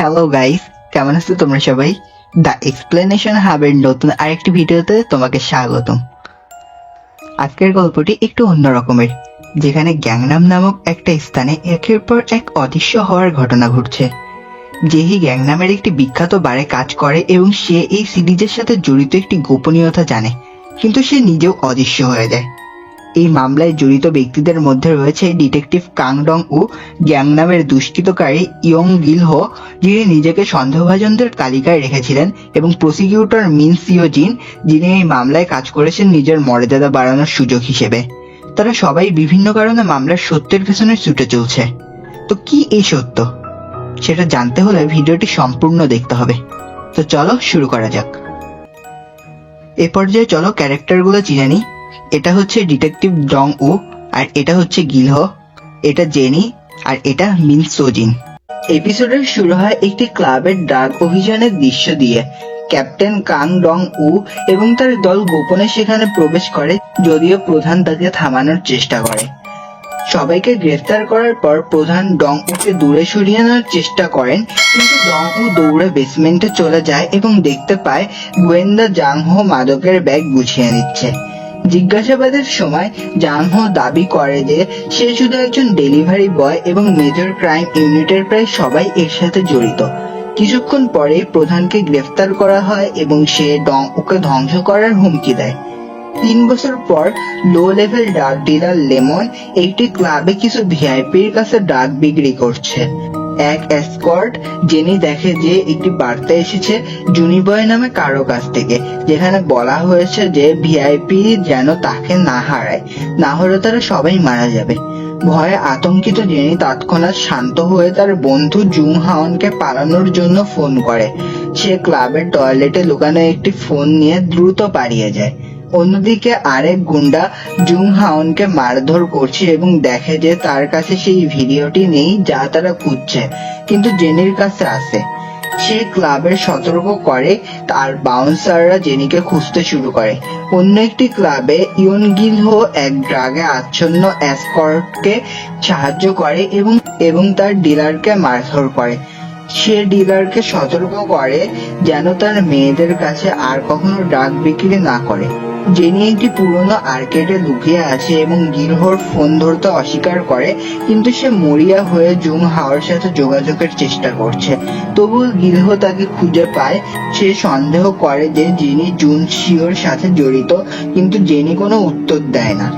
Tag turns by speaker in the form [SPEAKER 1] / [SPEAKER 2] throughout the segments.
[SPEAKER 1] Hello guys, কেমন আছো তোমরা সবাই? দ্য এক্সপ্লেনেশন হাবের নতুন আরেকটি ভিডিওতে তোমাকে স্বাগতম। আজকের গল্পটি একটু অন্য রকমের, যেখানে গ্যাংনাম নামক একটা স্থানে একের পর এক অদৃশ্য হওয়ার ঘটনা ঘটছে। জেহি গ্যাংনামের একটি বিখ্যাত বারে কাজ করে এবং সে এই সিরিজের সাথে জড়িত একটি গোপনীয়তা জানে, কিন্তু সে নিজেও অদৃশ্য হয়ে যায়। এই মামলায় জড়িত ব্যক্তিদের মধ্যে রয়েছে ডিটেকটিভ কাং ডং উ, গ্যাংনামের দুষ্কৃতকারী ইয়ং গিল হো, যিনি নিজেকে সন্দেহভাজনদের তালিকায় রেখেছিলেন, এবং প্রসিকিউটর মিন সিও জিন, যিনি এই মামলায় কাজ করেছেন নিজের মর্যাদা বাড়ানোর সুযোগ হিসেবে। তারা সবাই বিভিন্ন কারণে মামলার সত্যের পেছনে ছুটে চলছে। তো কি এই সত্য, সেটা জানতে হলে ভিডিওটি সম্পূর্ণ দেখতে হবে। তো চলো শুরু করা যাক। এ পর্যায়ে চলো ক্যারেক্টারগুলো চিনে নিই। এটা হচ্ছে ডিটেকটিভ ডং উ, আর এটা হচ্ছে গিলহ, এটা জেনি, আর এটা মিন সোজিন। এপিসোডের শুরু হয় একটি ক্লাবের ড্রাগ অভিযানের দৃশ্য দিয়ে। ক্যাপ্টেন কাং ডং উ এবং তার দল গোপনে সেখানে প্রবেশ করে, যদিও প্রধান তাকে থামানোর চেষ্টা করে। সবাইকে গ্রেফতার করার পর প্রধান ডং উকে দূরে সরিয়ে নেওয়ার চেষ্টা করেন, কিন্তু ডং উ দৌড়ে বেসমেন্টে চলে যায় এবং দেখতে পায় গোয়েন্দা জাং হো মাদকের ব্যাগ গুছিয়ে নিচ্ছে। জিজ্ঞাসাবাদের সময় জাং হো দাবি করে যে সে শুধু একজন ডেলিভারি বয় এবং মেজর ক্রাইম ইউনিটের প্রায় সবাই এর সাথে জড়িত। কিছুক্ষণ পরে প্রধানকে গ্রেফতার করা হয় এবং সে ডং উকে ধ্বংস করার হুমকি দেয়। 3 বছর পর low level drug dealer lemon একটি ক্লাবে কিছু ভিআইপির কাছে ড্রাগ বিক্রি করছে। এক এসকর্ট জেনি দেখে যে একটি বার্তা এসেছে জুনিবয় নামে কারো কাছ থেকে, যেখানে বলা হয়েছে যে ভিআইপি যেন তাকে না হারায়, না হলে তারা সবাই মারা যাবে। ভয়ে আতঙ্কিত জেনি তৎক্ষণাৎ শান্ত হয়ে তার বন্ধু জুং হাওনকে পালানোর জন্য ফোন করে। সে ক্লাবের টয়লেটে লুকানো একটি ফোন নিয়ে দ্রুত পালিয়ে যায়। অন্যদিকে আরেক গুন্ডা জুং হাওনকে মারধর করছে এবং দেখে যে তার কাছে সেই ভিডিওটি নেই যা তারা খুঁজছে, কিন্তু জেনির কাছে আছে। সে ক্লাবের সতর্ক করে, তার বাউন্সাররা জেনিকে খুঁজতে শুরু করে। অন্য একটি ক্লাবে ইয়ন গিল হো এক ড্রাগে আচ্ছন্ন এসকর্টকে সাহায্য করে এবং তার ডিলারকে মারধর করে। সে ডিলারকে সতর্ক করে যেন তার মেয়েদের কাছে আর কখনো ড্রাগ বিক্রি না করে। জেনি একটি পুরনো আর্কেডে লুকিয়ে আছে এবং গিলহোর ফোন ধরতে অস্বীকার করে, কিন্তু সে মরিয়া হয়ে জুং হাওয়ার সাথে যোগাযোগের চেষ্টা করছে। তবুও গিলহো তাকে খুঁজে পায়। সে সন্দেহ করে যে জেনি জুন শিওর সাথে জড়িত, কিন্তু জেনি কোনো উত্তর দেয় না।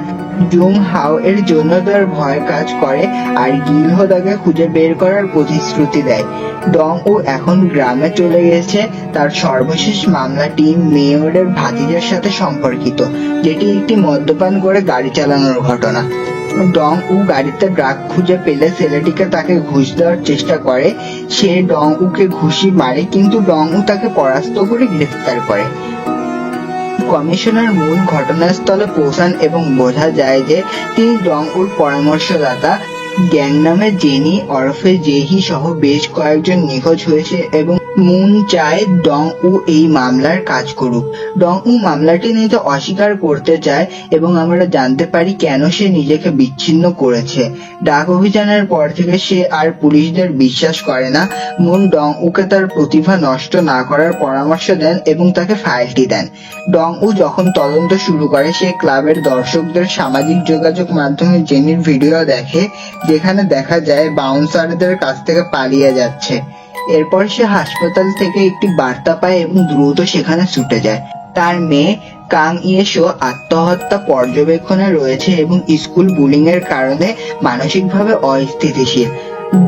[SPEAKER 1] জুং হাও এর জন্য তার ভয় কাজ করে, আর গিলহো তাকে খুঁজে বের করার প্রতিশ্রুতি দেয়। ডং উ এখন গ্রামে চলে গেছে। তার সর্বশেষ মামলাটি মেয়রের ভাতিজার সাথে সম্পর্কিত, যেটি একটি মদ্যপান করে গাড়ি চালানোর ঘটনা। ডং উ গাড়িতে ড্রাগ খুঁজে পেলে ছেলেটিকে তাকে ঘুষ দেওয়ার চেষ্টা করে। সে ডং উকে ঘুষি মারে, কিন্তু ডং উ তাকে পরাস্ত করে গ্রেফতার করে। কমিশনার মূল ঘটনাস্থলে পৌঁছান এবং বোঝা যায় যে তিনি ডং উর পরামর্শদাতা। গ্যাংনামে জেনি ওরফে জেহি সহ বেশ কয়েকজন নিখোঁজ হয়েছে এবং মুন চায় ডং উ এই মামলার কাজ করুক। ডং উ মামলাটি নিতে অস্বীকার করতে চায় এবং আমরা জানতে পারি কেন সে নিজেকে বিচ্ছিন্ন করেছে। ডাক অভিযানের পর থেকে সে আর পুলিশদের বিশ্বাস করে না। মুন ডং উকে তার প্রতিভা নষ্ট না করার পরামর্শ দেন এবং তাকে ফাইলটি দেন। ডং উ যখন তদন্ত শুরু করে, সে ক্লাবের দর্শকদের সামাজিক যোগাযোগ মাধ্যমে জেনির ভিডিও দেখে, যেখানে দেখা যায় বাউন্সারদের কাছ থেকে পালিয়ে যাচ্ছে। এরপর সে হাসপাতাল থেকে একটি বার্তা পায় এবং দ্রুত সেখানে ছুটে যায়। তার মেয়ে কাং ইয়েশো আত্মহত্যা পর্যবেক্ষণে রয়েছে এবং স্কুল বুলিং এর কারণে মানসিকভাবে অস্থিতিশীল।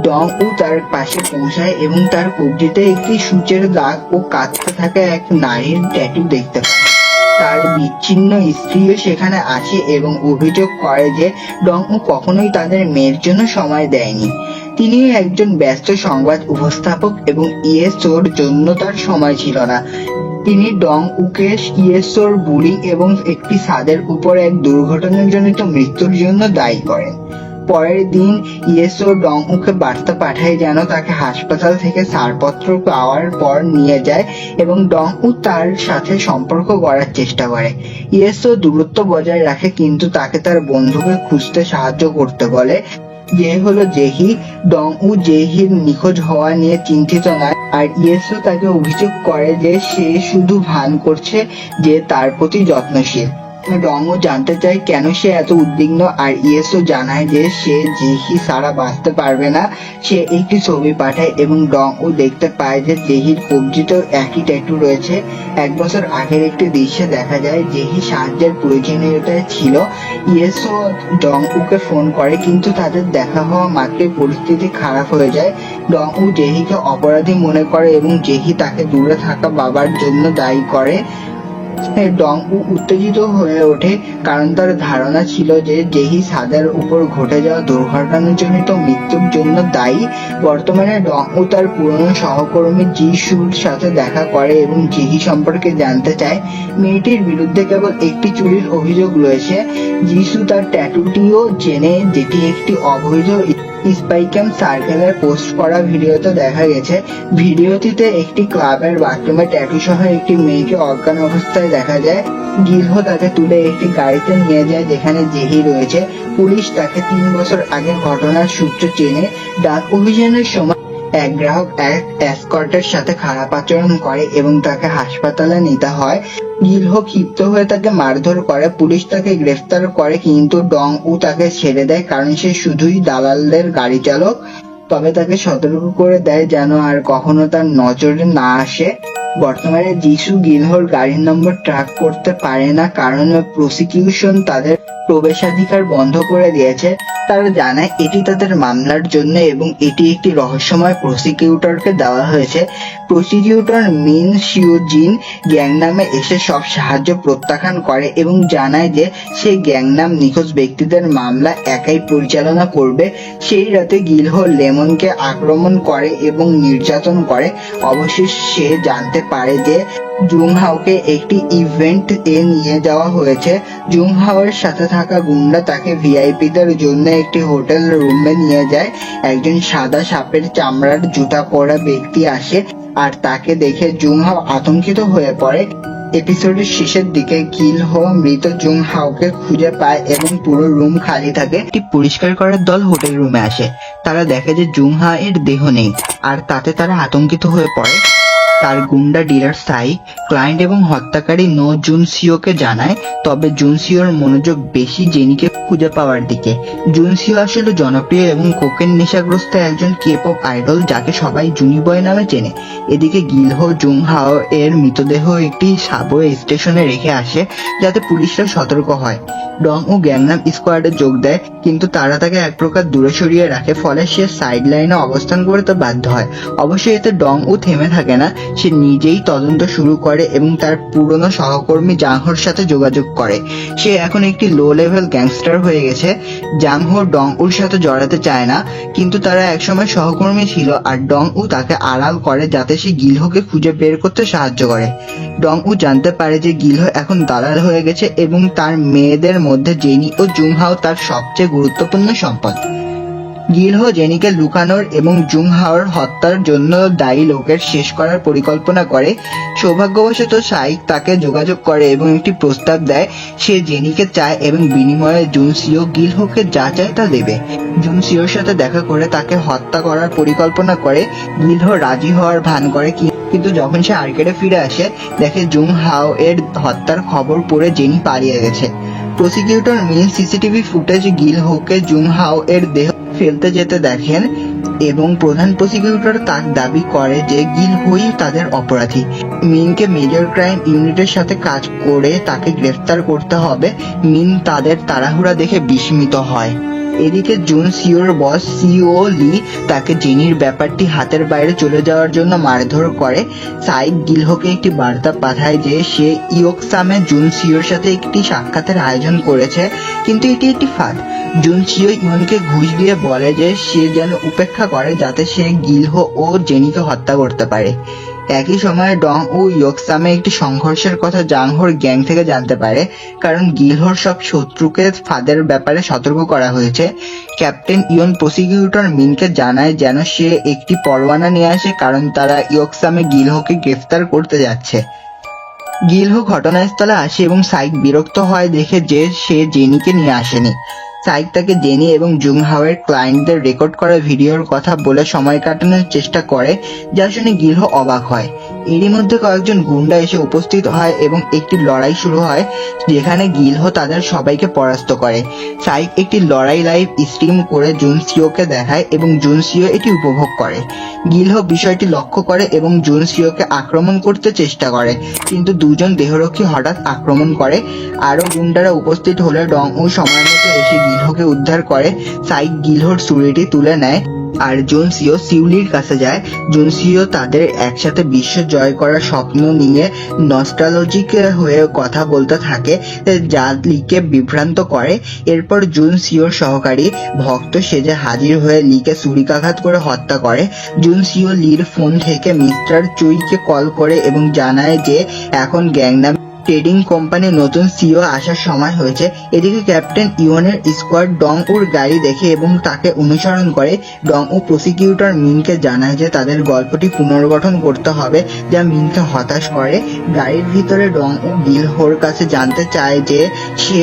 [SPEAKER 1] ডং উ তার পাশে পৌঁছায় এবং তার কবজিতে একটি সূচের দাগ ও কাঁদতে থাকা এক নারীর ট্যাটু দেখতে পায়। তার বিচ্ছিন্ন স্ত্রীও সেখানে আসে এবং অভিযোগ করে যে ডং উ কখনোই তাদের মেয়ের জন্য সময় দেয়নি। তিনি একজন ব্যস্ত সংবাদ উপস্থাপক এবং ইএসওর জন্য তার সময় ছিল না। তিনি ডং উকে ইএসওর বুলিং এবং একটি ছাদের উপর এক দুর্ঘটনাজনিত মৃত্যুর জন্য দায়ী করেন। পরের দিন ইএসও ডং উকে বার্তা পাঠায় যেন তাকে হাসপাতাল থেকে ছাড়পত্র পাওয়ার পর নিয়ে যায় এবং ডং উ তার সাথে সম্পর্ক করার চেষ্টা করে। ইএসও দূরত্ব বজায় রাখে, কিন্তু তাকে তার বন্ধুকে খুঁজতে সাহায্য করতে বলে। যে হলো জেহি। ডং উ জেহির নিখোঁজ হওয়া নিয়ে চিন্তিত নয়, আর ইয়েসু তাকে অভিযোগ করে যে সে শুধু ভান করছে যে তার প্রতি যত্নশীল। ডংও জানতে চায় কেন সে এত উদ্বিগ্ন, আর ইয়েসু জানায় যে সে জেহি ছাড়া বাঁচতে পারবে না। সে একটি ছবি পাঠায় এবং ডংও দেখতে পায় যে জেহির কবজিতেও একই ট্যাটু রয়েছে। 1 বছর আগের একটি দৃশ্যে দেখা যায় জেহি সাহায্যের প্রয়োজনীয়তায় ছিল। ইয়েসু ডংউকে ফোন করে, কিন্তু তাদের দেখা হওয়া মাত্রই পরিস্থিতি খারাপ হয়ে যায়। ডংউ জেহিকে অপরাধী মনে করে এবং জেহি তাকে দূরে থাকা বাবার জন্য দায়ী করে। ডংউ উত্তেজিত হয়ে ওঠে, কারণ তার ধারণা ছিল যে জেহি ছাদের উপর ঘটে যাওয়া দুর্ঘটনাজনিত মৃত্যুর জন্য দায়ী। বর্তমানে ডংউ তার পুরনো সহকর্মী যিশুর সাথে দেখা করে এবং জেহি সম্পর্কে জানতে চায়। মেয়েটির বিরুদ্ধে কেবল একটি চুরির অভিযোগ রয়েছে। যিশু তার ট্যাটুটিও চেনে, যেটি একটি অবৈধ স্পাইক্যাম সার্কেলের পোস্ট করা ভিডিওতে দেখা গেছে। ভিডিওটিতে একটি ক্লাবের বাথরুমে ট্যাটু সহ একটি মেয়েকে অজ্ঞান অবস্থায় দেখা যায়। গিলহো তাকে তুলে একটি গাড়িতে নিয়ে যায় যেখানে জেহি রয়েছে। পুলিশ তাকে 3 বছর আগের ঘটনার সূত্র চেনে। ডাক অভিযানের সময় এক গ্রাহক এক এসকর্টের সাথে খারাপ আচরণ করে এবং তাকে হাসপাতালে নিতে হয়। গিলহো ক্ষিপ্ত হয়ে তাকে মারধর করে। পুলিশ তাকে গ্রেফতার করে, কিন্তু ডংউ তাকে ছেড়ে দেয় কারণ সে শুধুই দালালদের গাড়ি চালক। তবে তাকে সতর্ক করে দেয় যেন আর কখনো তার নজরে না আসে। বর্তমানে যিশু গিলহোর গাড়ির নম্বর ট্র্যাক করতে পারে না, কারণ প্রসিকিউশন তাদের প্রবেশাধিকার বন্ধ করে দিয়েছে। তারা জানায় এটি তাদের মামলার জন্য এবং এটি একটি রহস্যময় প্রসিকিউটরকে দেওয়া হয়েছে। প্রসিকিউটর মিন শিওজিন গ্যাংনামে এসে সব সাহায্য প্রত্যাখ্যান করে এবং জানায় যে সে গ্যাংনাম নিখোঁজ ব্যক্তিদের মামলা একাই পরিচালনা করবে। সেই রাতে গিলহো লেমনকে আক্রমণ করে এবং নির্যাতন করে। অবশেষে সে জানতে পারে যে জুংহাওকে একটি ইভেন্ট এ নিয়ে যাওয়া হয়েছে। জুংহাওয়ের সাথে থাকা গুন্ডা তাকে ভিআইপিদের জন্য একটি হোটেল রুমে নিয়ে যায়। একজন সাদা সাপের চামড়ার জুতা পরা ব্যক্তি আসে, আর তাকে দেখে জুংহাও আতঙ্কিত হয়ে পড়ে। এপিসোডের শেষের দিকে গিলহো মৃত জুংহাওকে খুঁজে পায় এবং পুরো রুম খালি থাকে। একটি পরিষ্কার করার দল হোটেল রুমে আসে। তারা দেখে যে জুংহাও এর দেহ নেই, আর তাতে তারা আতঙ্কিত হয়ে পড়ে। তার গুন্ডা ডিলার সাই ক্লায়েন্ট এবং হত্যাকারী নো জুনসিওকে জানায়, তবে জুনসিওর মনোযোগ বেশি জেনিকে খুঁজে পাওয়ার দিকে। জুনসিও আসলে জনপ্রিয় এবং কোকেন নেশাগ্রস্ত একজন কে-পপ আইডল যাকে সবাই জুনি বয় নামে চেনে। এদিকে গিলহো জুংহাও এর মৃতদেহ একটি সাবওয়ে স্টেশনে রেখে আসে যাতে পুলিশরা সতর্ক হয়। ডং ও গ্যাংনাম স্কোয়াডে যোগ দেয়, কিন্তু তারা তাকে এক প্রকার দূরে সরিয়ে রাখে, ফলে সে সাইড লাইনে অবস্থান করতে বাধ্য হয়। অবশ্যই এতে ডং ও থেমে থাকে না। সে নিজেই তদন্ত শুরু করে এবং তার পুরনো সহকর্মী জাংহোর সাথে যোগাযোগ করে। সে এখন একটি লো লেভেল গ্যাংস্টার হয়ে গেছে। জাংহো ডং উর সাথে জড়াতে চায় না, কিন্তু তারা একসময় সহকর্মী ছিল, আর ডং উ তাকে আড়াল করে যাতে সে গিলহোকে খুঁজে বের করতে সাহায্য করে। ডং উ জানতে পারে যে গিলহো এখন দালাল হয়ে গেছে এবং তার মেয়েদের মধ্যে জেনি ও জুংহাও তার সবচেয়ে গুরুত্বপূর্ণ সম্পদ। গিলহো জেনিকে লুকানোর এবং জুংহাওর হত্যার জন্য দায়ী লোকের শেষ করার পরিকল্পনা করে। সৌভাগ্যবশত সাইক তাকে যোগাযোগ করে এবং একটি প্রস্তাব দেয়। সে জেনিকে চায় এবং বিনিময়ে জুনসিও গিলহোকে যা চায় তা দেবে। জুনসিওর সাথে দেখা করে তাকে হত্যা করার পরিকল্পনা করে। গিলহো রাজি হওয়ার ভান করে, কিন্তু যখন সে আর্কেডে ফিরে আসে দেখে জুংহাও এর হত্যার খবর পড়ে জেনি পালিয়ে গেছে। প্রসিকিউটর মিন সিসিটিভি ফুটেজ গিলহোকে জুংহাও এর দেহ ফেলতে যেতে দেখেন এবং প্রধান প্রসিকিউটর তার দাবি করে যে গিলহোই তাদের অপরাধী। মিনকে মেজর ক্রাইম ইউনিটের সাথে কাজ করে তাকে গ্রেফতার করতে হবে। মিন তাদের তাড়াহুড়া দেখে বিস্মিত হয়। এদিকে জুনসিওর বস সিও লি তাকে জেনির ব্যাপারটি হাতের বাইরে চলে যাওয়ার জন্য মারধর করে। সাইক গিলহোকে একটি বার্তা পাঠায় যে সে ইয়োকসামে জুনসিওর সাথে একটি সাক্ষাতের আয়োজন করেছে, কিন্তু এটি একটি ফাঁদ। জুনসিও ইয়নকে ঘুষ দিয়ে বলে যে সে যেন উপেক্ষা করে যাতে সে গিলহো ও জেনিকে হত্যা করতে পারে। একই সময়ে ডং ও ইয়োকসামে একটি সংঘর্ষের কথা জাংহোর গ্যাং থেকে জানতে পারে, কারণ গিলহোর সব শত্রুকে ফাঁদের ব্যাপারে সতর্ক করা হয়েছে। ক্যাপ্টেন ইয়ন প্রসিকিউটর মিনকে জানায় যেন সে একটি পরোয়ানা নিয়ে আসে, কারণ তারা ইয়োকসামে গিলহোকে গ্রেফতার করতে যাচ্ছে। গিলহো ঘটনাস্থলে আসে এবং সাইক বিরক্ত হয় দেখে যে সে জেনিকে নিয়ে আসেনি। সাইক তাকে জেনি এবং জুং হাওয়ের ক্লায়েন্টদের রেকর্ড করা ভিডিওর কথা বলে সময় কাটানোর চেষ্টা করে, যা শুনে গিলহো অবাক হয়। এরই মধ্যে কয়েকজন গুন্ডা এসে উপস্থিত হয় এবং একটি লড়াই শুরু হয়, যেখানে গিলহো তাদের সবাইকে পরাস্ত করে। সাইক একটি লড়াই লাইভ স্ট্রিম করে জুনসিওকে দেখায় এবং জুনসিও এটি উপভোগ করে। গিলহো বিষয়টি লক্ষ্য করে এবং জুনসিওকে আক্রমণ করতে চেষ্টা করে, কিন্তু দুজন দেহরক্ষী হঠাৎ আক্রমণ করে। আরো গুন্ডারা উপস্থিত হলে ডং ও সময় মতো এসে গিলহোকে উদ্ধার করে। সাইক গিলহোর ছুরিটি তুলে নেয় আর জুনসিও সিউলির কাছে যায়। জুনসিও তাদের একসাথে বিশ্ব জয় করার স্বপ্ন নিয়ে নস্টালজিক হয়ে কথা বলতে থাকে, যা লিকে বিভ্রান্ত করে। এরপর জুনসিওর সহকারী ভক্ত সেজে হাজির হয়ে লিকে ছুরিকাঘাত করে হত্যা করে। জুনসিও লির ফোন থেকে মিস্টার চুইকে কল করে এবং জানায় যে এখন গ্যাংনাম ট্রেডিং কোম্পানির নতুন সিও আসার সময় হয়েছে। এদিকে ক্যাপ্টেন ইওনের স্কোয়াড ডং উর গাড়ি দেখে এবং তাকে অনুসরণ করে। ডং ও প্রসিকিউটর মিনকে জানায় যে তাদের গল্পটি পুনর্গঠন করতে হবে, যা মিনকে হতাশ করে। গাড়ির ভিতরে ডং ও গিলহোর কাছে জানতে চায় যে সে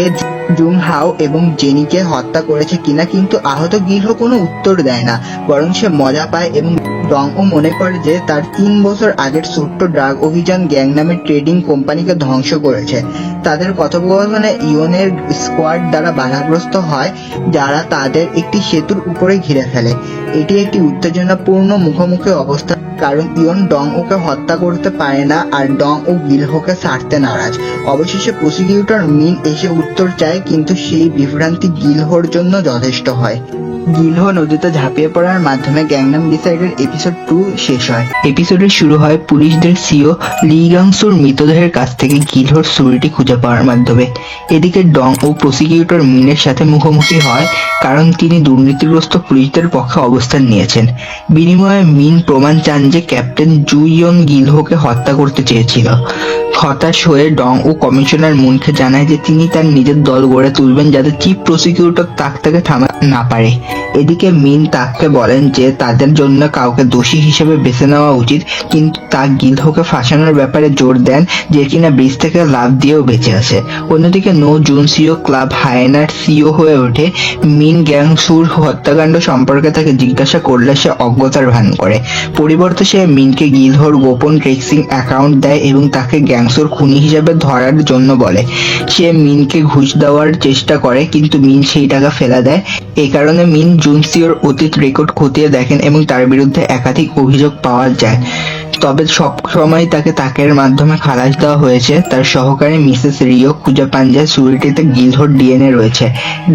[SPEAKER 1] জুং হাও এবং জেনিকে হত্যা করেছে কিনা, কিন্তু আহত গিলহো কোনো উত্তর দেয় না, বরং সে মজা পায় এবং ডং ও মনে করে যে তার 3 বছর আগের ছোট্ট ড্রাগ অভিযান গ্যাংনামের ট্রেডিং কোম্পানিকে ধ্বংস করেছে। তাদের কথোপকথনে ইওনের স্কোয়াড দ্বারা বাধাগ্রস্ত হয়, যারা তাদের একটি সেতুর উপরে ঘিরে ফেলে। এটি একটি উত্তেজনাপূর্ণ মুখোমুখি অবস্থা, কারণ ইয়ন ডং ওকে হত্যা করতে পারে না আর ডং ও গিলহোকে ছাড়তে নারাজ। অবশেষে প্রসিকিউটর মিন এসে উত্তর চায়, কিন্তু সেই বিভ্রান্তি গিলহোর জন্য যথেষ্ট হয়। গিলহো নদীতে ঝাঁপিয়ে পড়ার মাধ্যমে গ্যাংনাম ডিসাইডের এপিসোড 2 শেষ হয়। এপিসোডে শুরু হয় পুলিশদের সিও লি গাংসুর মৃতদেহের কাছ থেকে গিলহোর ছুরিটি খুঁজে পাওয়ার মাধ্যমে। এদিকে ডং ও প্রসিকিউটর মিনের সাথে মুখোমুখি হয়, কারণ তিনি দুর্নীতিগ্রস্ত পুলিশদের পক্ষে অবস্থান নিয়েছেন। বিনিময়ে মিন প্রমাণ চান যে ক্যাপ্টেন জু ইয়ং গিলহোকে হত্যা করতে চেয়েছিল। হতাশ হয়ে ডং ও কমিশনার মুনকে জানায় যে তিনি তার নিজের দল গড়ে তুলবেন, যাতে চিফ প্রসিকিউটর তাকে থামাতে না পারে। এদিকে মিন তাকে বলেন যে তাদের জন্য কাউকে দোষী হিসেবে বেছে নেওয়া উচিত, কিন্তু তা গিলহোকে ফাঁসানোর ব্যাপারে জোর দেন, যে কিনা ব্রিজ থেকে লাফ দিয়েও বেঁচে আছে। অন্যদিকে নো জুনসিও ক্লাব হায়েনার সিও হয়ে ওঠে। মিন গ্যাংসুর হত্যাকাণ্ড সম্পর্কে তাকে জিজ্ঞাসা করলে সে অজ্ঞতার ভান করে। পরিবর্তে সে মিনকে গিলহোর গোপন ট্রেসিং অ্যাকাউন্ট দেয় এবং তাকে গ্যাংসুর খুনি হিসেবে ধরার জন্য বলে। সে মিনকে ঘুষ দেওয়ার চেষ্টা করে, কিন্তু মিন সেই টাকা ফেলে দেয়। এই কারণে মিন জুনসিওর অতীত রেকর্ড খতিয়ে দেখেন এবং তার বিরুদ্ধে একাধিক অভিযোগ পাওয়া যায়, তবে সব সময় তাকে তাকের মাধ্যমে খালাস দেওয়া হয়েছে। তার সহকারী মিসেস রিও খুঁজে পান যে ছুরিটিতে গিলহোর ডিএনএ রয়েছে।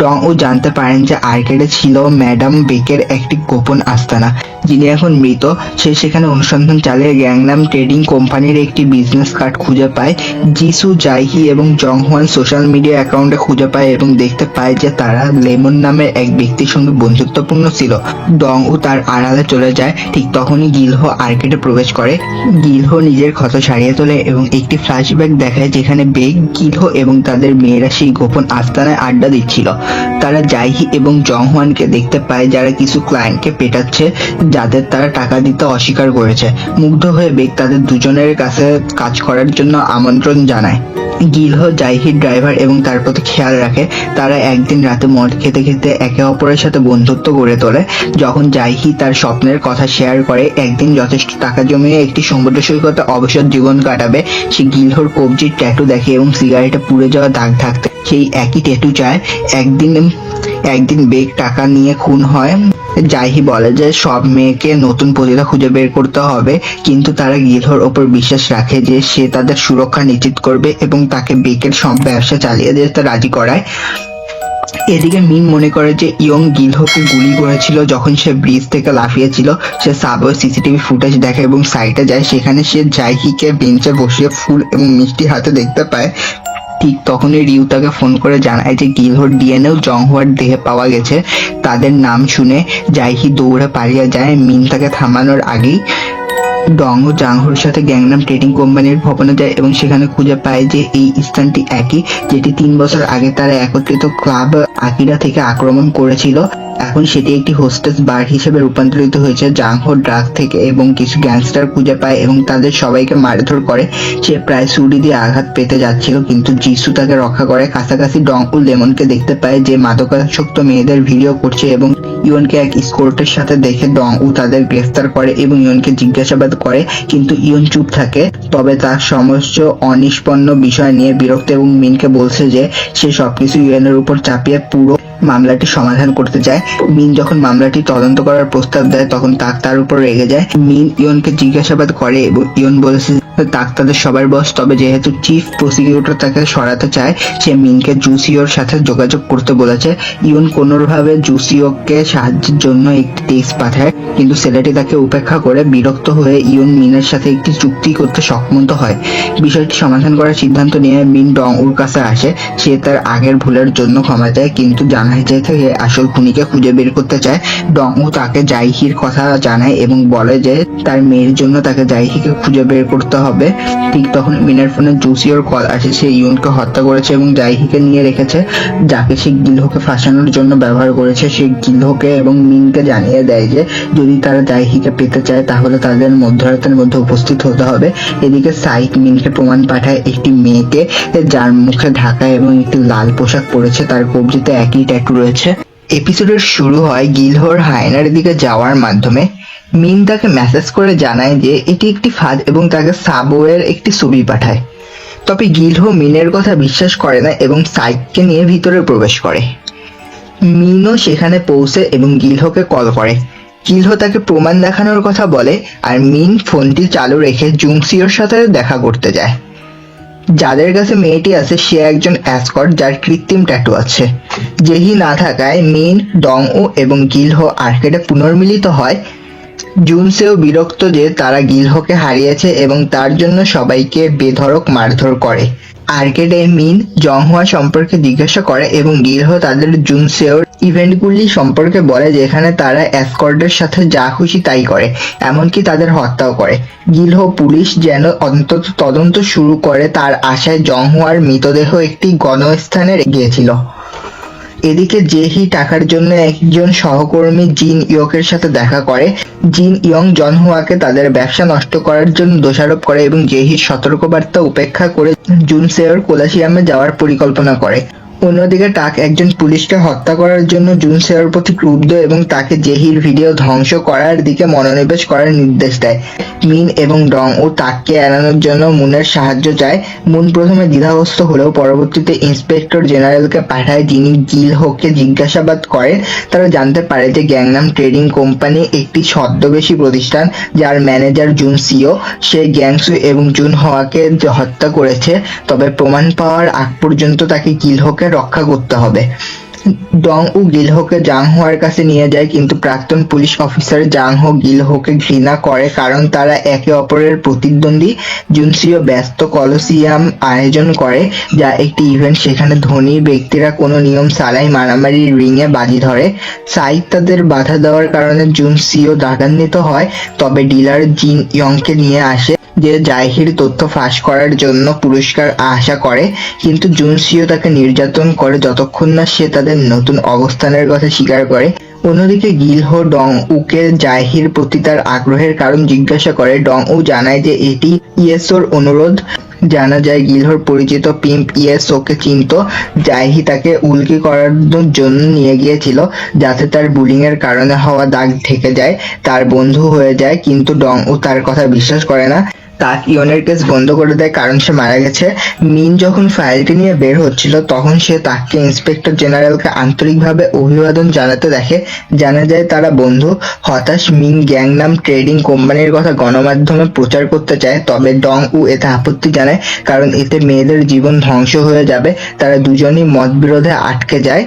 [SPEAKER 1] ডং ও জানতে পারেন যে আর্কেডে ছিল ম্যাডাম বেকের একটি গোপন আস্তানা, যিনি এখন মৃত। সে সেখানে অনুসন্ধান চালিয়ে গ্যাংনাম ট্রেডিং কোম্পানির একটি বিজনেস কার্ড খুঁজে পায়। জিসু, জাইহি এবং জংহওয়ান সোশ্যাল মিডিয়া অ্যাকাউন্টে খুঁজে পায় এবং দেখতে পায় যে তারা লেমন নামের এক ব্যক্তির সঙ্গে বন্ধুত্বপূর্ণ ছিল। ডং ও তার আড়ালে চলে যায়। ঠিক তখনই গিলহো আর্কেডে প্রবেশ করে। গিলহো নিজের ক্ষত সারিয়ে তোলে এবং একটি ফ্ল্যাশব্যাক দেখায়, যেখানে বেক, গিলহো এবং তাদের মেয়েরা সেই গোপন আস্তানায় আড্ডা দিচ্ছিল। তারা জাইহি এবং জংহওয়ানকে দেখতে পায়, যারা কিছু ক্লায়েন্টকে পেটাচ্ছে, যাদের তারা টাকা দিতে অস্বীকার করেছে। মুগ্ধ হয়ে বেক তাদের দুজনের কাছে কাজ করার জন্য আমন্ত্রণ জানায়। গিলহো জাইহির ড্রাইভার এবং তার প্রতি খেয়াল রাখে। তারা একদিন রাতে মদ খেতে খেতে একে অপরের সাথে বন্ধুত্ব গড়ে তোলে। যখন জাইহি তার স্বপ্নের কথা শেয়ার করে একদিন যথেষ্ট টাকা জমিয়ে একটি সমুদ্র সৈকতে অবসর জীবন কাটাবে, সে গিলহোর কবজির ট্যাটু দেখে এবং সিগারেটে পুড়ে যাওয়া দাগ থাকতে সেই একই ট্যাটু চায়। একদিন বেক টাকা নিয়ে খুন হয়। জাইহি বলে যে সব মেয়েকে নতুন প্রতিভা খুঁজে বের করতে হবে, কিন্তু তারা গিলহোর ওপর বিশ্বাস রাখে যে সে তাদের সুরক্ষা নিশ্চিত করবে এবং তাকে বেকের সব ব্যবসা চালিয়ে যেতে রাজি করায়। এদিকে মিন মনে করে যে ইয়ং গিলহোকে গুলি করেছিল যখন সে ব্রিজ থেকে লাফিয়েছিল। সে সাবওয়ে সিসিটিভি ফুটেজ দেখে এবং সাইটে যায়। সেখানে সে জাইহিকে বেঞ্চে বসিয়ে ফুল এবং মিষ্টি হাতে দেখতে পায়। ঠিক তখনই রিউ তাকে ফোন করে জানায় যে গিলহোর ডিএনএও জংহওয়ার দেহে পাওয়া গেছে। তাদের নাম শুনে জাইহি দৌড়ে পালিয়ে যায়। মিন তাকে থামানোর আগেই ডং ও জাংহোর সাথে গ্যাংনাম ট্রেডিং কোম্পানির ভবনে যায় এবং সেখানে খুঁজে পায় যে এই স্থানটি একই, যেটি 3 বছর আগে তারা একত্রিত ক্লাব আকিরা থেকে আক্রমণ করেছিল। এখন সেটি একটি হোস্টেস বার হিসেবে রূপান্তরিত হয়েছে। জাংহো ড্রাগ থেকে এবং কিছু গ্যাংস্টার খুঁজে পায় এবং তাদের সবাইকে মারধর করে। সে প্রায় ছুরি দিয়ে আঘাত পেতে যাচ্ছিল, কিন্তু জিসু তাকে রক্ষা করে। কাছাকাছি ডং-উ লেমনকে দেখতে পায়, যে মাদকাসক্ত মেয়েদের ভিডিও করছে, এবং ইয়নকে এক স্কোর্টের সাথে দেখে ডং-উ তাদের গ্রেফতার করে এবং ইয়নকে জিজ্ঞাসাবাদ করে, কিন্তু ইয়ন চুপ থাকে। তবে তার সমস্ত অনিষ্পন্ন বিষয় নিয়ে বিরক্ত এবং মিনকে বলছে যে সে সবকিছু ইয়নের উপর চাপিয়ে পুরো মামলাটি সমাধান করতে চায়। মিন যখন মামলাটি তদন্ত করার প্রস্তাব দেয় তখন তার উপর রেগে যায়। মিন ইয়নকে জিজ্ঞাসাবাদ করে এবং ইয়ন বলেছে তাক তাদের সবার বস, তবে যেহেতু চিফ প্রসিকিউটর তাকে সরাতে চায়, সে মিনকে জুসিওর সাথে যোগাযোগ করতে বলেছে। ইয়ন কোনোভাবে জুসিওকে সাহায্যের জন্য একটি টেক্সট পাঠায়, কিন্তু ছেলেটি তাকে উপেক্ষা করে। বিরক্ত হয়ে ইয়ন মিনের সাথে একটি চুক্তি করতে সম্মত হয়। বিষয়টি সমাধান করার সিদ্ধান্ত নিয়ে মিন ডং-উর কাছে আসে। সে তার আগের ভুলের জন্য ক্ষমা চায়, কিন্তু জানাজায় থেকে আসল খুনিকে খুঁজে বের করতে চায়। ডং-উ তাকে জাইহির কথা জানায় এবং বলে যে তার মেয়ের জন্য তাকে জাইহিকে খুঁজে বের করতে হবে। ঠিক তখন মিনের ফোনে জুসিওর কল আসে। সে ইয়নকে হত্যা করেছে এবং জাইহিকে নিয়ে রেখেছে, যাকে সে গিলহোকে ফাঁসানোর জন্য ব্যবহার করেছে। সে গিলহোকে এবং মিনকে জানিয়ে দেয় যে যদি তারা জাইহিকে পেতে চায় তাহলে তাদের মধ্যরাতের মধ্যে উপস্থিত হতে হবে। এদিকে সাইক মিনকে প্রমাণ পাঠায় একটি মেয়েকে, যার মুখে ঢাকা এবং একটি লাল পোশাক পরেছে, তার কবজিতে একই ট্যাটু রয়েছে। এপিসোডের শুরু হয় গিলহোর হায়নার দিকে যাওয়ার মাধ্যমে। মিন তাকে মেসেজ করে জানায় যে এটি একটি ফাঁদ এবং তাকে সাবওয়ের একটি ছবি পাঠায়। তবে গিলহো মিনের কথা বিশ্বাস করে না এবং সাইককে নিয়ে ভিতরে প্রবেশ করে। মিনও সেখানে পৌঁছে এবং গিলহোকে কল করে। গিলহো তাকে প্রমাণ দেখানোর কথা বলে, আর মিন ফোনটি চালু রেখে জুংসিওর সাথে দেখা করতে যায়। যাদের কাছে মেয়েটি আছে সে একজন অ্যাসকট, যার কৃত্রিম ট্যাটু আছে। যেহি না থাকায় মিন, ডং-উ এবং গিলহো আর্কেডে পুনর্মিলিত হয়। জুনসেও বিরক্ত যে তারা গিলহোকে হারিয়েছে এবং তার জন্য সবাইকে বেধড়ক মারধর করে। আর্কেডে মিন জংহুয়া সম্পর্কে জিজ্ঞাসা করে এবং গিলহো তাদের জুনসেওর ইভেন্টগুলি সম্পর্কে বলে, যেখানে তারা অ্যাসকর্টের সাথে যা খুশি তাই করে, এমনকি তাদের হত্যাও করে। গিলহো পুলিশ যেন অন্তত তদন্ত শুরু করে তার আশায় জংহুয়ার মৃতদেহ একটি গণস্থানে গিয়েছিল। এদিকে জেহি টাকার জন্য একজন সহকর্মী জিন ইয়কের সাথে দেখা করে। জিন ইয়ং জনহুয়াকে তাদের ব্যবসা নষ্ট করার জন্য দোষারোপ করে এবং জেহির সতর্কবার্তা উপেক্ষা করে জুনসেওর কোলাসিয়ামে যাওয়ার পরিকল্পনা করে। অন্যদিকে টাক একজন পুলিশকে হত্যা করার জন্য জুনসেওর প্রতি ক্রুদ্ধ এবং তাকে জেহির ভিডিও ধ্বংস করার দিকে মনোনিবেশ করার নির্দেশ দেয়। মিন এবং ডং-উ তাককে এড়ানোর জন্য মুনের সাহায্য চায়। মুন প্রথমে দ্বিধাগ্রস্ত হলেও পরবর্তীতে ইন্সপেক্টর জেনারেলকে পাঠায়, যিনি গিলহোকে জিজ্ঞাসাবাদ করেন। তারা জানতে পারে যে গ্যাংনাম ট্রেডিং কোম্পানি একটি ছদ্মবেশী প্রতিষ্ঠান, যার ম্যানেজার জুন সিও। সে গ্যাংসু এবং জুন হোয়াকে হত্যা করেছে, তবে প্রমাণ পাওয়ার আগ পর্যন্ত তাকে গিলহোকে রক্ষা করতে হবে। ডং-উ গিলহোকে জাংহুয়ার কাছে নিয়ে যায়, কিন্তু প্রাক্তন পুলিশ অফিসার জাংহো গিলহোকে ঘৃণা করে কারণ তারা একে অপরের প্রতিদ্বন্দ্বী। জুনসিও ব্যস্ত কলোসিয়াম আয়োজন করে, যা একটি ইভেন্ট, সেখানে ধনী ব্যক্তিরা কোনো নিয়ম ছাড়াই মারামারি রিংয়ে বাজি ধরে। সাইক তাদের বাধা দেওয়ার কারণে জুনসিও রাগান্বিত হয়, তবে ডিলার জিন ইয়ংকে নিয়ে আসে, যে জাইহির তথ্য ফাঁস করার জন্য পুরস্কার আশা করে, কিন্তু জুনসিও তাকে নির্যাতন করে যতক্ষণ না সে তাদের নতুন অবস্থানের কথা স্বীকার করে। অন্যদিকে গিলহো ডং-উকে জাইহির প্রতি তার আগ্রহের কারণ জিজ্ঞাসা করে। ডং-উ জানায় যে এটি ইয়েসোর অনুরোধ। জানা যায় গিলহোর পরিচিত পিম্প ইয়েসোকে চিনত। জাইহি তাকে উল্কি করানোর জন্য নিয়ে গিয়েছিল, যাতে তার বুলিং এর কারণে হওয়া দাগ ঢেকে যায়, তার বন্ধু হয়ে যায়, কিন্তু ডং-উ তার কথা বিশ্বাস করে না। তাক ইয়নের কেস বন্ধ করে দেয় কারণ সে মারা গেছে। মিন যখন ফাইলটি নিয়ে বের হচ্ছিল তখন সে তাককে ইন্সপেক্টর জেনারেলকে আন্তরিকভাবে অভিবাদন জানাতে দেখে। জানা যায় তারা বন্ধু। হতাশ মিন গ্যাংনাম ট্রেডিং কোম্পানির কথা গণমাধ্যমে প্রচার করতে চায়, তবে ডং-উ এতে আপত্তি জানায় কারণ এতে মেয়েদের জীবন ধ্বংস হয়ে যাবে। তারা দুজনই মতবিরোধে আটকে যায়।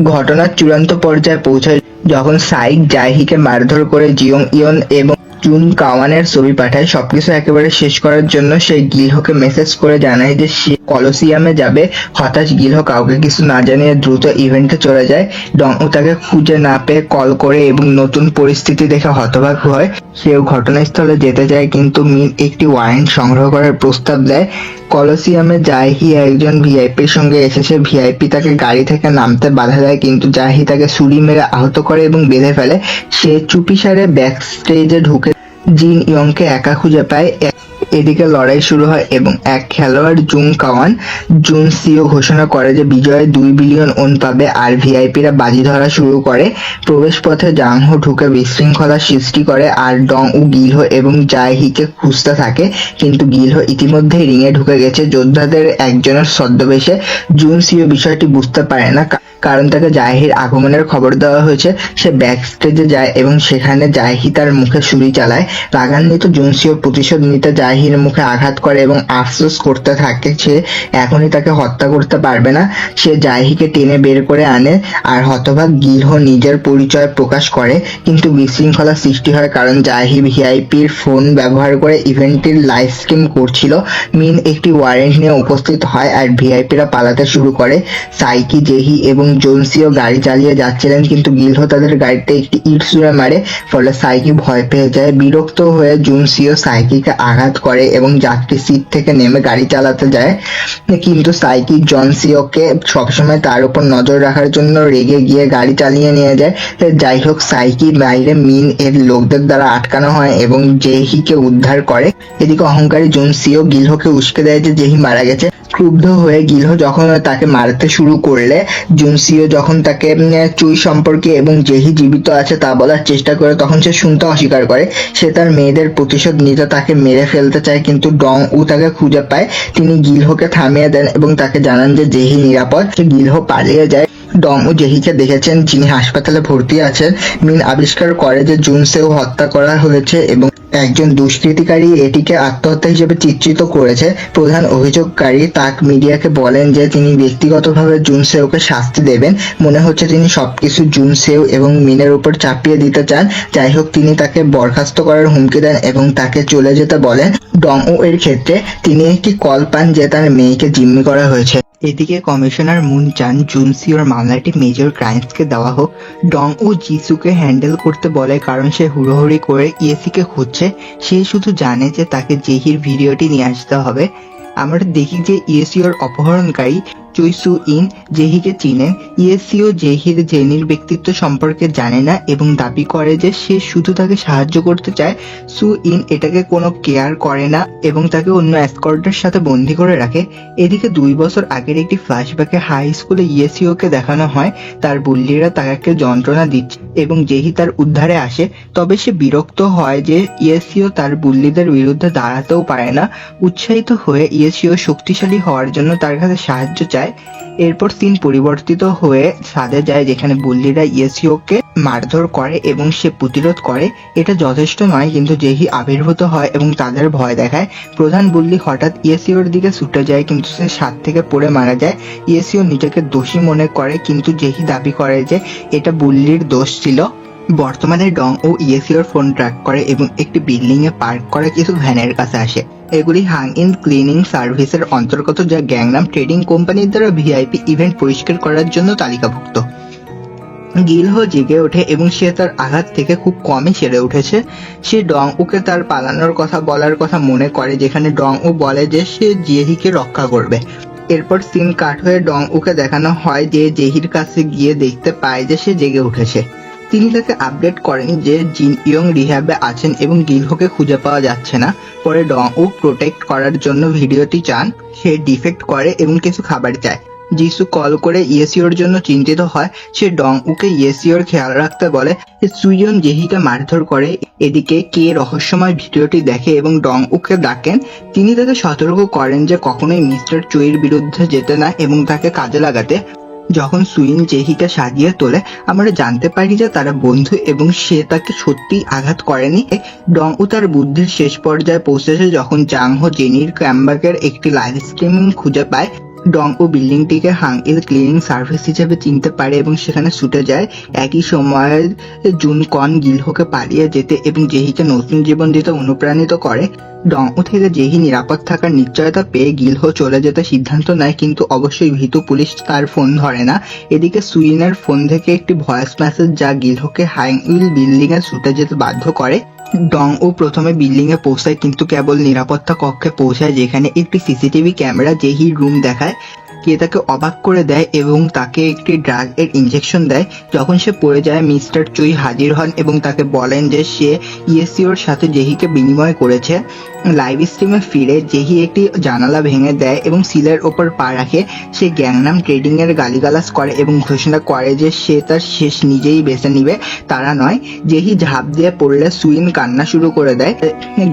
[SPEAKER 1] ঘটনার চূড়ান্ত পর্যায়ে পৌঁছায় যখন সাইক জাইহিকে মারধর করে জিয়ং ইয়ন এবং জুন কাওয়ানের ছবি পাঠায়। সবকিছু একেবারে শেষ করার জন্য সে গিলহোকে মেসেজ করে জানায় যে সে কলোসিয়ামে যাবে। হতাশ গিলহ কাউকে কিছু না জানিয়ে দ্রুত ইভেন্টে চলে যায়। ডংউ তাকে খুঁজে না পেয়ে কল করে এবং নতুন পরিস্থিতি দেখে হতবাক হয়। সেও ঘটনাস্থলে যেতে চায়, কিন্তু মিন একটি ওয়ারেন্ট সংগ্রহ করার প্রস্তাব দেয়। কলোসিয়ামে জাহি একজন ভিআইপির সঙ্গে এসেছে। ভিআইপি তাকে গাড়ি থেকে নামতে বাধা দেয়, কিন্তু জাহি তাকে ছুরি মেরে আহত করে এবং বেঁধে ফেলে। সে চুপিসারে ব্যাক স্টেজে ঢুকে জিন ইয়ংকে একা খুঁজে পায়। এদিকে লড়াই শুরু হয় এবং এক খেলোয়াড় জুং কাওয়ান জুন সিও ঘোষণা করে যে বিজয়ে 2 বিলিয়ন ওন পাবে, আর ভিআইপিরা বাজি ধরা শুরু করে। প্রবেশ পথে জাংহো ঢুকে বিশৃঙ্খলা সৃষ্টি করে, আর ডং উ গিলহ এবং জাহিকে খুঁজতে থাকে, কিন্তু গিলহ ইতিমধ্যেই রিংয়ে ঢুকে গেছে। যোদ্ধাদের একজনের ছদ্মবেশে। জুন সিও বিষয়টি বুঝতে পারে না, কারণ তাকে জাহির আগমনের খবর দেওয়া হয়েছে। সে ব্যাক স্টেজে যায় এবং সেখানে জাহি তার মুখে ছুরি চালায়। রাগান্বিত জুনসিও প্রতিশোধ নিতে জাহির মুখে আঘাত করে এবং আফসোস করতে থাকে সে এখনই তাকে হত্যা করতে পারবে না। সে জাহিকে টেনে বের করে আনে, আর হতভাগ গিলহ নিজের পরিচয় প্রকাশ করে, কিন্তু বিশৃঙ্খলা সৃষ্টি হয় কারণ জাহি ভিআইপির ফোন ব্যবহার করে ইভেন্টের লাইভ স্ট্রিম করছিল। মিন একটি ওয়ারেন্ট নিয়ে উপস্থিত হয় আর ভিআইপিরা পালাতে শুরু করে। সাইকি, জেহি এবং জোনসিও গাড়ি চালিয়ে যাচ্ছিলেন, কিন্তু গিলহ তাদের গাড়িতে একটি ইট ছুঁড়ে মারে, ফলে সাইকি ভয় পেয়ে যায়। বিরক্ত হয়ে জুনসিও সাইকিকে আঘাত করে এবং যাত্রী সিট থেকে নেমে গাড়ি চালাতে যায়, কিন্তু সাইকি জনসিওকে সবসময় তার উপর নজর রাখার জন্য রেগে গিয়ে গাড়ি চালিয়ে নিয়ে যায়। যাই হোক, সাইকি বাইরে মিন এর লোকদের দ্বারা আটকানো হয় এবং জেহিকে উদ্ধার করে। এদিকে অহংকারী জুনসিও গিলহকে উস্কে দেয় যে জেহি মারা গেছে। ক্রুদ্ধ হয়ে গিলহ যখন তাকে মারতে শুরু করলে, জুনসিও যখন তাকে চুই সম্পর্কে এবং জেহি জীবিত আছে তা বলার চেষ্টা করে, তখন সে শুনতে অস্বীকার করে। সে তার মেয়েদের প্রতিশোধ নিতে তাকে মেরে ফেলতে চায়, কিন্তু ডং উ তাকে খুঁজে পায়। তিনি গিলহকে থামিয়ে দেন এবং তাকে জানান যে জেহি নিরাপদ। গিলহ পালিয়ে যায়। ডং উ জেহিকে দেখেছেন, যিনি হাসপাতালে ভর্তি আছেন। মিন আবিষ্কার করে যে জুনসেও হত্যা করা হয়েছে এবং একজন দুষ্কৃতিকারী এটিকে আত্মহত্যা হিসেবে চিত্রিত করেছে। প্রধান অভিযোগকারী তাক মিডিয়াকে বলেন যে তিনি ব্যক্তিগতভাবে জুনসেওকে শাস্তি দেবেন। মনে হচ্ছে তিনি সবকিছু জুনসেও এবং মিনের উপর চাপিয়ে দিতে চান। যাই হোক, তিনি তাকে বরখাস্ত করার হুমকি দেন এবং তাকে চলে যেতে বলেন। ডং উ এর ক্ষেত্রে তিনি একটি কল পান যে তার মেয়েকে জিম্মি করা হয়েছে। এদিকে কমিশনার মুন চান জুনসিওর মামলাটি মেজর ক্রাইমসকে দেওয়া হোক। ডং উ জিসুকে হ্যান্ডেল করতে বলে, কারণ সে হুড়োহুড়ি করে ইয়েসিকে খুঁজছে। সে শুধু জানে যে তাকে জেহির ভিডিওটি নিয়ে আসতে হবে। আমরা দেখি যে ইয়েসিওর অপহরণকারী চুই সু ইন জেহিকে চিনেন। ইয়েসিও জেহির জেনির ব্যক্তিত্ব সম্পর্কে জানে না এবং দাবি করে যে সে শুধু তাকে সাহায্য করতে চায়। সু ইন এটাকে কোনো কেয়ার করে না এবং তাকে অন্য এসকর্টের সাথে বন্দী করে রাখে। এদিকে 2 বছর আগের একটি ফ্ল্যাশব্যাকে হাই স্কুলে ইয়েসিওকে দেখানো হয়। তার বুল্লিরা তাকে যন্ত্রণা দিচ্ছে এবং জেহি তার উদ্ধারে আসে। তবে সে বিরক্ত হয় যে ইয়েসিও তার বুল্লিদের বিরুদ্ধে দাঁড়াতেও পারে না। উৎসাহিত হয়ে ইয়েসিও শক্তিশালী হওয়ার জন্য তার কাছে সাহায্য চায়। এরপর সিন পরিবর্তিত হয়ে ছাদে যায়, যেখানে বুল্লিরা ইয়েসিওকে মারধর করে এবং সে প্রতিরোধ করে। এটা যথেষ্ট নয়, কিন্তু জেহি আবির্ভূত হয় এবং তাদের ভয় দেখায়। প্রধান বুল্লি হঠাৎ ইয়েসিওর দিকে ছুটে যায়, কিন্তু সে ছাদ থেকে পড়ে মারা যায়। ইয়েসিও নিজেকে দোষী মনে করে, কিন্তু জেহি দাবি করে যে এটা বুল্লির দোষ ছিল। বর্তমানে ডং ও ইয়েসিওর ফোন ট্র্যাক করে এবং একটি বিল্ডিং এ পার্ক করা কিছু ভ্যানের কাছে আসে। এগুলি হাং ইন ক্লিনিং সার্ভিসের অন্তর্গত, যা গ্যাংনাম ট্রেডিং কোম্পানির দ্বারা ভিআইপি ইভেন্ট পরিষ্কার করার জন্য তালিকাভুক্ত। গিলহ জেগে ওঠে এবং সে তার আঘাত থেকে খুব কমই সেরে উঠেছে। সে ডং উকে তার পালানোর কথা বলার কথা মনে করে, যেখানে ডং উ বলে যে সে জেহিকে রক্ষা করবে। এরপর সিন কাট হয়ে ডং উকে দেখানো হয় যে জেহির কাছে গিয়ে দেখতে পায় যে সে জেগে উঠেছে। তিনি তাকে আপডেট করেন যে জিন ইয়ং রিহ্যাবে আছেন এবং গিলহকে খুঁজে পাওয়া যাচ্ছে না। পরে ডং উ প্রোটেক্ট করার জন্য ভিডিওটি চান। সে ডিফেক্ট করে এবং কিছু খাবার চায়। জিসু কল করে ইয়েসিওর জন্য চিন্তিত হয়। সে ডং উকে ইয়েসিওর খেয়াল রাখতে বলে। সুইয়ন জেহিকে মারধর করে। এদিকে কে রহস্যময় ভিডিওটি দেখে এবং ডং উকে ডাকেন। তিনি তাকে সতর্ক করেন যে কখনোই মিস্টার চুইয়ের বিরুদ্ধে যেতে না এবং তাকে কাজে লাগাতে। যখন সুইন জেহিকে সাজিয়ে তোলে, আমরা জানতে পারি যে তারা বন্ধু এবং সে তাকে সত্যিই আঘাত করেনি। ডং উ তার বুদ্ধির শেষ পর্যায়ে পৌঁছেছে যখন জাংহো জেনির ক্যামব্যাকের একটি লাইভ স্ট্রিমিং খুঁজে পায়। ডং ও বিল্ডিংটিকে হাং ইল ক্লিনিং সার্ভিস হিসেবে চিনতে পারে এবং সেখানে ছুটে যায়। একই সময়ে জুন কন গিলহোকে পালিয়ে যেতে এবং জেহিকে নতুন জীবন দিতে অনুপ্রাণিত করে। ডং ও থেকে জেহি নিরাপদ থাকার নিশ্চয়তা পেয়ে গিলহো চলে যেতে সিদ্ধান্ত নেয়, কিন্তু অবশ্যই ভীতু পুলিশ তার ফোন ধরে না। এদিকে সুইনের ফোন থেকে একটি ভয়েস মেসেজ যা গিলহোকে হাং ইল বিল্ডিং এ ছুটে যেতে বাধ্য করে। ডং ও প্রথমে বিল্ডিং এ পৌঁছায়, কিন্তু কেবল নিরাপত্তা কক্ষে পৌঁছায় যেখানে একটি সিসিটিভি ক্যামেরা জেহির রুম দেখায়। কে তাকে অবাক করে দেয় এবং তাকে একটি ড্রাগ এর ইনজেকশন দেয়। যখন সে পড়ে যায়, মিস্টার চুই হাজির হন এবং তাকে বলেন যে সে ইয়েসিওর সাথে জেহিকে বিনিময় করেছে। লাইভ স্ট্রিমে ফিরে জেহি একটি জানালা ভেঙে দেয় এবং সিলের ওপর পা রাখে। সে গ্যাংনাম ট্রেডিং এর গালিগালাজ করে এবং ঘোষণা করে যে সে তার শেষ নিজেই বেছে নিবে, তারা নয়। জেহি ঝাঁপ দিয়ে পড়লে সুইন কান্না শুরু করে দেয়।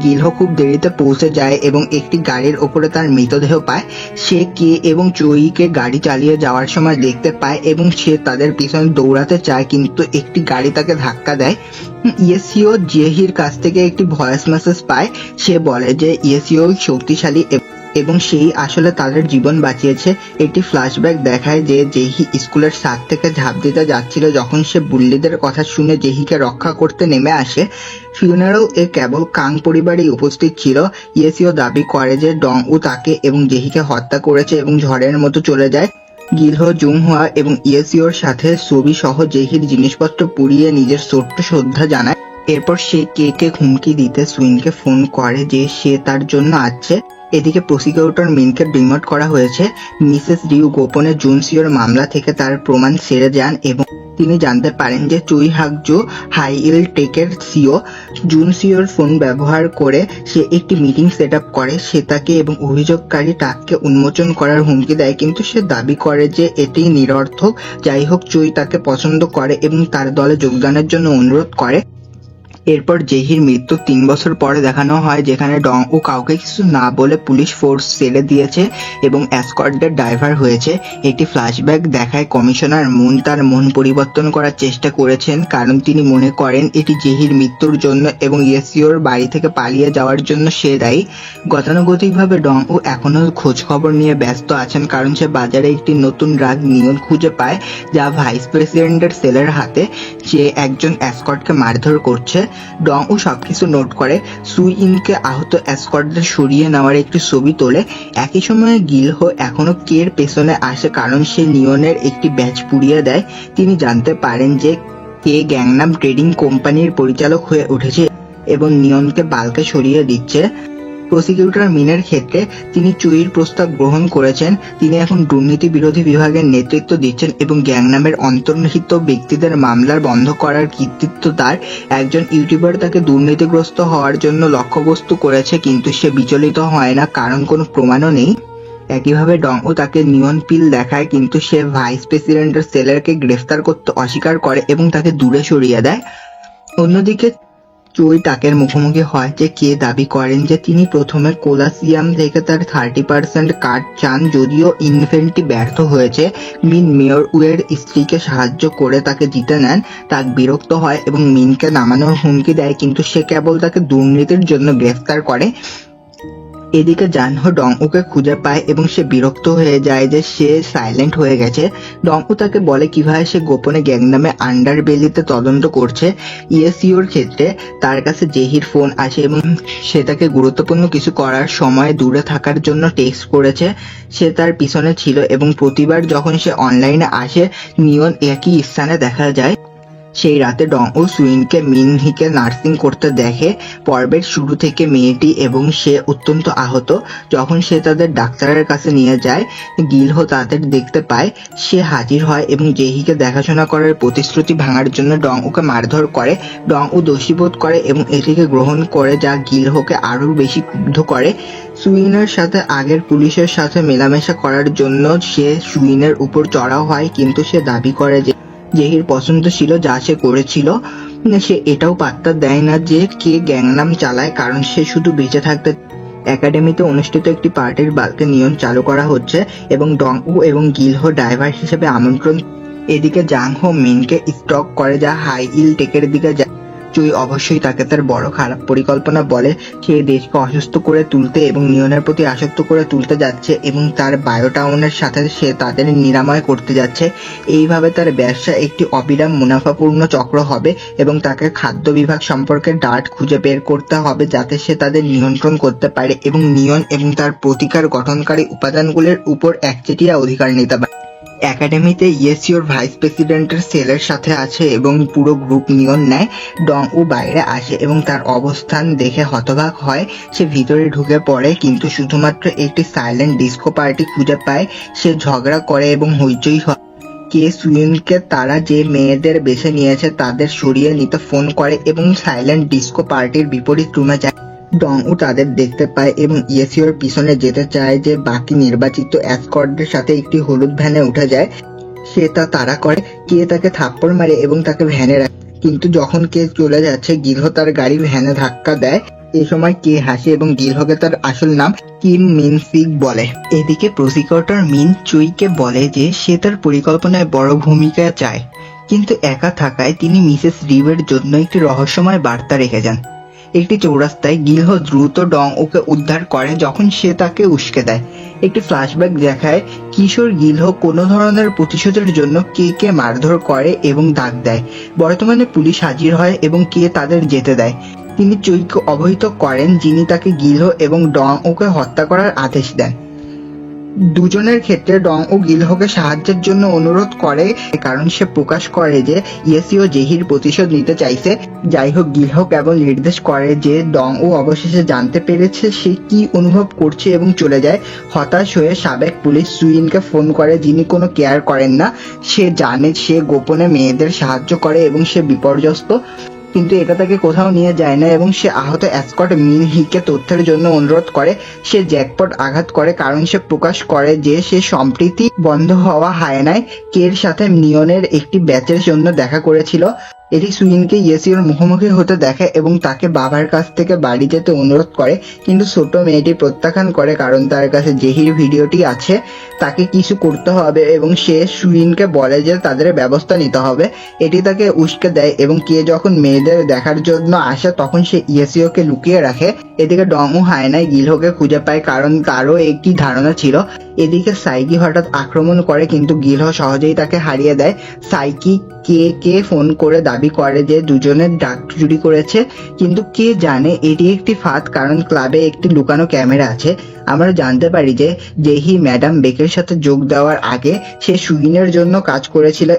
[SPEAKER 1] গিলহো খুব দেরিতে পৌঁছে যায় এবং একটি গাড়ির ওপরে তার মৃতদেহ পায়। সে কে এবং চুইকে গাড়ি চালিয়ে যাওয়ার সময় দেখতে পায় এবং সে তাদের পিছনে দৌড়াতে চায়, কিন্তু একটি গাড়ি তাকে ধাক্কা দেয়। ইয়েসিও জেহির কাছ থেকে একটি ভয়েস মেসেজ পায়। সে বলে যে ইয়েসিও শক্তিশালী এবং সেই আসলে তাদের জীবন বাঁচিয়েছে। একটি ফ্ল্যাশব্যাক দেখায় যে জেহি স্কুলের ছাদ থেকে ঝাঁপ দিতে যাচ্ছিল যখন সে বুল্লিদের কথা শুনে জেহিকে রক্ষা করতে নেমে আসে। ফিউনারেল এ কেবল কাং পরিবারই উপস্থিত ছিল। ইয়েসিও দাবি করে যে ডং উ তাকে এবং জেহিকে হত্যা করেছে এবং ঝড়ের মতো চলে যায়। গিলহো জুংহুয়া এবং ইয়েসিওর সাথে ছবি সহ জেহির জিনিসপত্র পুড়িয়ে নিজের ছোট্ট শ্রদ্ধা জানায়। এরপর সে কে হুমকি দিতে সুইনকে ফোন করে যে সে তার জন্য আছে। এদিকে প্রসিকিউটর মিনকে ডিমোট করা হয়েছে। মিসেস রিউ গোপনে জুনসিওর মামলা থেকে তার প্রমাণ সেরে যান এবং তিনি জানতে পারেন যে চুই হাকজু হাই ইল টেকের সিও। জুনসিওর ফোন ব্যবহার করে সে একটি মিটিং সেট আপ করে। সে তাকে এবং অভিযোগকারী টাককে উন্মোচন করার হুমকি দেয়, কিন্তু সে দাবি করে যে এটি নিরর্থক। যাই হোক, চুই তাকে পছন্দ করে এবং তার দলে যোগদানের জন্য অনুরোধ করে। এরপর জেহির মৃত্যু 3 বছর পরে দেখানো হয়, যেখানে ডং ও কাউকে কিছু না বলে পুলিশ ফোর্স ছেড়ে দিয়েছে এবং এসকর্টদের ড্রাইভার হয়েছে। একটি ফ্ল্যাশব্যাক দেখায় কমিশনার মুন তার মন পরিবর্তন করার চেষ্টা করেছেন কারণ তিনি মনে করেন এটি জেহির মৃত্যুর জন্য এবং ইয়েসিওর বাড়ি থেকে পালিয়ে যাওয়ার জন্য সে দায়ী। গতানুগতিকভাবে ডং ও এখনো খোঁজ খবর নিয়ে ব্যস্ত আছেন কারণ সে বাজারে একটি নতুন ড্রাগ নিয়ন খুঁজে পায় যা ভাইস প্রেসিডেন্টের সেলের হাতে। সে একজন এসকর্টকে মারধর করছে। ডং ও সবকিছু নোট করে। সুই ইনকে আহত এসকর্টদের সরিয়ে নেওয়ার একটি ছবি তোলে। একই সময়ে গিলহো এখনো কের পেছনে আসে কারণ সে নিয়নের একটি ব্যাচ পুড়িয়ে দেয়। তিনি জানতে পারেন যে কে গ্যাংনাম ট্রেডিং কোম্পানির পরিচালক হয়ে উঠেছে এবং নিয়নকে বালকে সরিয়ে দিচ্ছে। প্রসিকিউটর মিনের ক্ষেত্রে তিনি চুইর প্রস্তাব গ্রহণ করেছেন। তিনি এখন দুর্নীতি বিরোধী বিভাগের নেতৃত্ব দিচ্ছেন এবং গ্যাংনামের অন্তর্নিহিত ব্যক্তিদের মামলার বন্ধ করার কৃতিত্ব তার। একজন ইউটিউবার তাকে দুর্নীতিগ্রস্ত হওয়ার জন্য লক্ষ্যবস্তু করেছে, কিন্তু সে বিচলিত হয় না কারণ কোনো প্রমাণও নেই। একইভাবে ডং ও তাকে নিয়ন পিল দেখায়, কিন্তু সে ভাইস প্রেসিডেন্টের সেলারকে গ্রেফতার করতে অস্বীকার করে এবং তাকে দূরে সরিয়ে দেয়। অন্যদিকে চুই টাকের মুখোমুখি হয় যে কে দাবি করেন যে তিনি প্রথমে কোলাসিয়াম থেকে তার 30% কাট চান, যদিও ইনভেন্টটি ব্যর্থ হয়েছে। মিন মেয়র উয়ের স্ত্রীকে সাহায্য করে তাকে জিতে নেন। তাক বিরক্ত হয় এবং মিনকে নামানোর হুমকি দেয়, কিন্তু সে কেবল তাকে দুর্নীতির জন্য গ্রেফতার করে। এদিকে জানহো ডং উকে খুঁজে পায় এবং সে বিরক্ত হয়ে যায় যে সে সাইলেন্ট হয়ে গেছে। ডং উ তাকে বলে কিভাবে সে গোপনে গ্যাংনামে আন্ডারবেলিতে তদন্ত করছে। ইয়েসিওর ক্ষেত্রে তার কাছে জেহির ফোন আসে এবং সে তাকে গুরুত্বপূর্ণ কিছু করার সময় দূরে থাকার জন্য টেক্সট করেছে। সে তার পিছনে ছিল এবং প্রতিবার যখন সে অনলাইনে আসে নিয়ন একই স্থানে দেখা যায়। সেই রাতে ডং ও সুইনকে মিনহিকে নার্সিং করতে দেখে। পর্বের শুরু থেকে মেয়েটি এবং সে অত্যন্ত আহত। যখন সে তাদের ডাক্তারের কাছে নিয়ে যায়, গিলহো তাদের দেখতে পায়। সে হাজির হয় এবং জেহিকে দেখাশোনা করার প্রতিশ্রুতি ভাঙার জন্য ডং উকে মারধর করে। ডং উ দোষীবোধ করে এবং এটিকে গ্রহণ করে, যা গিলহোকে আরো বেশি ক্রুদ্ধ করে। সুইনের সাথে আগের পুলিশের সাথে মেলামেশা করার জন্য সে সুইনের উপর চড়াও হয়, কিন্তু সে দাবি করে যে জেহির পছন্দ ছিল যা সে করেছিল। সে এটাও পাত্তা দেয় না যে কে গ্যাংনাম চালায় কারণ সে শুধু বেঁচে থাকতে। একাডেমিতে অনুষ্ঠিত একটি পার্টির বালকে নিয়ন চালু করা হচ্ছে এবং ডং উ এবং গিলহো ড্রাইভার হিসেবে আমন্ত্রণ। এদিকে জাংহো মিনকে স্টক করে যা হাই ইল টেকের দিকে যায়। চুই অবশ্যই তাকে তার বড় খারাপ পরিকল্পনা বলে। সে দেশকে অসুস্থ করে তুলতে এবং নিয়নের প্রতি আসক্ত করে তুলতে যাচ্ছে এবং তার বায়োটাউনের সাথে সে তাদের নিরাময় করতে যাচ্ছে। এইভাবে তার ব্যবসা একটি অবিরাম মুনাফাপূর্ণ চক্র হবে এবং তাকে খাদ্য বিভাগ সম্পর্কে ডার্ট খুঁজে বের করতে হবে যাতে সে তাদের নিয়ন্ত্রণ করতে পারে এবং নিয়ন এবং তার প্রতিকার গঠনকারী উপাদানগুলির উপর একচেটিয়া অধিকার নিতে পারে। একাডেমিতে ইয়েস ইওর ভাইস প্রেসিডেন্টের সেলের সাথে আছে এবং পুরো গ্রুপ নিয়ন নেয়। ডং উ বাইরে আসে এবং তার অবস্থান দেখে হতবাক হয়। সে ভিতরে ঢুকে পড়ে কিন্তু শুধুমাত্র একটি সাইলেন্ট ডিস্কো পার্টি খুঁজে পায়। সে ঝগড়া করে এবং হইচই হয়। কে সুইনকে তারা যে মেয়েদের বেছে নিয়েছে তাদের সরিয়ে নিতে ফোন করে এবং সাইলেন্ট ডিস্কো পার্টির বিপরীত রুমে যায়। ডং উ তাদের দেখতে পায় এবং ইয়েসিওর পিছনে যেতে চায় যে বাকি নির্বাচিত এসকর্টদের সাথে একটি হলুদ ভ্যানে উঠে যায়। সে তা তাড়া করে। কে তাকে থাপ্পড় মারে এবং তাকে ভ্যানে রাখে, কিন্তু যখন কে চলে যাচ্ছে গিলহ তার গাড়ি ভ্যানে ধাক্কা দেয়। এই সময় কে হাসে এবং গিলহকে তার আসল নাম কিম মিন সিক বলে। এদিকে প্রসিকিউটর মিন চুইকে বলে যে সে তার পরিকল্পনায় বড় ভূমিকা চায়, কিন্তু একা থাকায় তিনি মিসেস রিভের জন্য একটি রহস্যময় বার্তা রেখে যান। একটি চৌরাস্তায় গিলহ দ্রুত ডং ওকে উদ্ধার করে যখন সে তাকে উস্কে দেয়। একটি ফ্ল্যাশব্যাক দেখায় কিশোর গিলহ কোনো ধরনের প্রতিশোধের জন্য কে মারধর করে এবং দাগ দেয়। বর্তমানে পুলিশ হাজির হয় এবং কে তাদের যেতে দেয়। তিনি চুইকে অবহিত করেন যিনি তাকে গিলহ এবং ডং ওকে হত্যা করার আদেশ দেন। দুজনের ক্ষেত্রে ডং ও গিলহকে সাহায্যের জন্য অনুরোধ করে কারণ সে প্রকাশ করে যে ইয়েসিও জেহির প্রতিশোধ নিতে চাইছে। যাই হোক, গিলহ কেবল নির্দেশ করে যে ডং ও অবশেষে জানতে পেরেছে সে কি অনুভব করছে এবং চলে যায়। হতাশ হয়ে সাবেক পুলিশ সুইনকে ফোন করে যিনি কোনো কেয়ার করেন না। সে জানে সে গোপনে মেয়েদের সাহায্য করে এবং সে বিপর্যস্ত, কিন্তু এটা তাকে কোথাও নিয়ে যায় না এবং সে আহত এসকর্ট মিন হিকে তথ্যের জন্য অনুরোধ করে। সে জ্যাকপট আঘাত করে কারণ সে প্রকাশ করে যে সে সম্প্রতি বন্ধ হওয়া হায়নায় কের সাথে নিয়নের একটি ব্যাচের জন্য দেখা করেছিল। এটি সুইনকে ইয়েসিওর মুখোমুখি হতে দেখে এবং তাকে বাবার কাছ থেকে বাড়ি যেতে অনুরোধ করে, কিন্তু ছোট মেয়েটি প্রত্যাখ্যান করে কারণ তার কাছে জেহির ভিডিওটি আছে। তাকে কিছু করতে হবে এবং সে সুইনকে বলে যে তাদের ব্যবস্থা নিতে হবে। এটি তাকে উস্কে দেয় এবং কে যখন মেয়েদের দেখার জন্য আসে তখন সে ইয়েসিওকে লুকিয়ে রাখে। এদিকে ডং ও হায়নায় গিলহকে খুঁজে পায় কারণ তারও একটি ধারণা ছিল। এদিকে সাইকি হঠাৎ আক্রমণ করে কিন্তু গিলহ সহজেই তাকে হারিয়ে দেয়। সাইকি কে ফোন করে দাবি করে যে দুজনে ডাক চুরি করেছে, কিন্তু কে জানে এটি একটি ফাঁদ কারণ ক্লাবে একটি লুকানো ক্যামেরা আছে। আমরা জানতে পারি যে জেহি ম্যাডাম বেকের সাথে যোগ দেওয়ার আগে সে সুইনের জন্য কাজ করেছিল,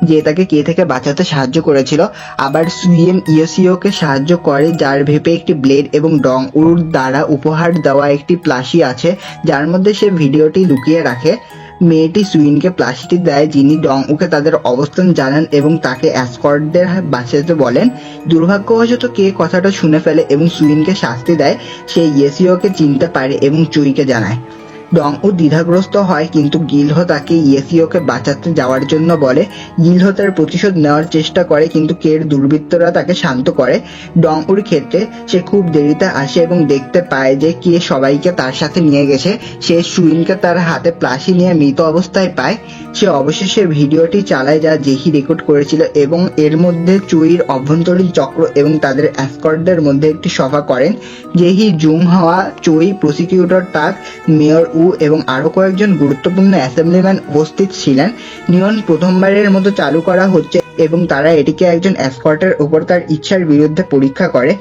[SPEAKER 1] যে তাকে কে থেকে বাঁচাতে সাহায্য করেছিল। আবার সুইন ইয়েসিওকে সাহায্য করে যার ভেপে একটি ব্লেড এবং ডং উর দ্বারা উপহার দেওয়া একটি প্লাশি আছে যার মধ্যে সে ভিডিওটি লুকিয়ে রাখে। মেয়েটি সুইনকে প্লাশিটি দেয় যিনি ডং উকে তাদের অবস্থান জানান এবং তাকে এসকর্টদের বাঁচাতে বলেন। দুর্ভাগ্যবশত কে কথাটা শুনে ফেলে এবং সুইনকে শাস্তি দেয়। সে ইয়েসিওকে চিনতে পারে এবং চুইকে জানায়। ডং উ দ্বিধাগ্রস্ত হয় কিন্তু গিলহ তাকে ইয়েসিওকে বাঁচাতে যাওয়ার জন্য বলে। গিলহ তার প্রতিশোধ নেওয়ার চেষ্টা করে কিন্তু কের দুর্বৃত্তরা তাকে শান্ত করে। ডং উর ক্ষেত্রে সে খুব দেরিতে আসে এবং দেখতে পায় যে কে সবাইকে তার সাথে নিয়ে গেছে। সে সুইনকে তার হাতে প্লাশি নিয়ে মৃত অবস্থায় পায়। সে অবশেষে ভিডিওটি চালায় যা জেহি রেকর্ড করেছিল এবং এর মধ্যে চুইর অভ্যন্তরীণ চক্র এবং তাদের এসকর্টদের মধ্যে একটি সভা করেন। জেহি, জুম হাওয়া, চুই, প্রসিকিউটর টাক, মেয়র উ এবং আরো কয়েকজন গুরুত্বপূর্ণ অ্যাসেম্বলিম্যান উপস্থিত ছিলেন। নিয়ন প্রথমবারের মতো চালু করা হচ্ছে এবং তারা এটিকে একজন এসকর্টের উপর তার ইচ্ছার বিরুদ্ধে পরীক্ষা করে।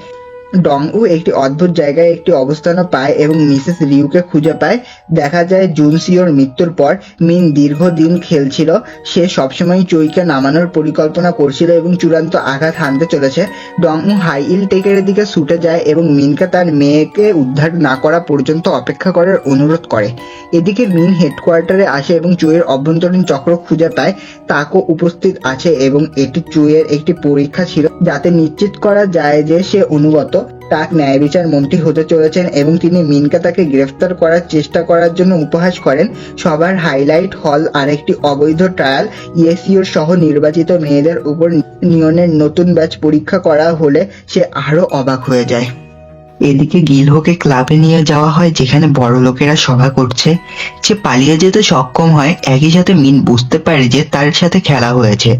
[SPEAKER 1] ডং উ একটি অদ্ভুত জায়গায় একটি অবস্থানও পায় এবং মিসেস রিউকে খুঁজে পায়। দেখা যায় জুনসিওর মৃত্যুর পর মিন দীর্ঘদিন খেলছিল। সে সবসময় চুইকে নামানোর পরিকল্পনা করছিল এবং চূড়ান্ত আঘাত হানতে চলেছে। ডং উ হাই ইল টেকের দিকে ছুটে যায় এবং মিনকে তার মেয়েকে উদ্ধার না করা পর্যন্ত অপেক্ষা করার অনুরোধ করে। এদিকে মিন হেডকোয়ার্টারে আসে এবং চুইয়ের অভ্যন্তরীণ চক্র খুঁজে পায়। তাকও উপস্থিত আছে এবং এটি চুইয়ের একটি পরীক্ষা ছিল যাতে নিশ্চিত করা যায় যে সে অনুগত। টাক ন্যায় বিচার মন্ত্রী হতে চলেছেন এবং তিনি মিনকে তাকে গ্রেফতার করার চেষ্টা করার জন্য উপহাস করেন। সবার হাইলাইট হল আরেকটি অবৈধ ট্রায়াল। ইয়েসিওর সহ নির্বাচিত মেয়েদের উপর নিয়নের নতুন ব্যাচ পরীক্ষা করা হলে সে আরো অবাক হয়ে যায়। এদিকে গিলহকে ক্লাবে নিয়ে যাওয়া হয় যেখানে বড় লোকেরা সভা করছে। সে পালিয়ে যেতে সক্ষম হয়, একই সাথে মিন বুঝতে পারে যে তার সাথে খেলা হয়েছে।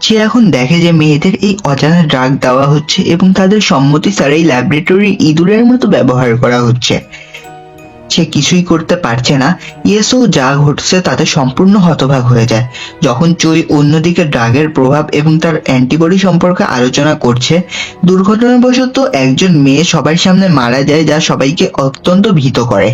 [SPEAKER 1] সে এখন দেখে যে মেয়েদের এই অজানা ড্রাগ দেওয়া হচ্ছে এবং তাদের সম্মতি ছাড়াই ল্যাবরেটরি ইঁদুরের মতো ব্যবহার করা হচ্ছে। সে কিছুই করতে পারছে না। ইয়েসো যা ঘটছে তাতে সম্পূর্ণ হতবাক হয়ে যায়। যখন চই অন্যদিকে ড্রাগের প্রভাব এবং তার অ্যান্টিবডি সম্পর্কে আলোচনা করছে, দুর্ঘটনাবশত একজন মেয়ে সবার সামনে মারা যায়, যা সবাইকে অত্যন্ত ভীত করে।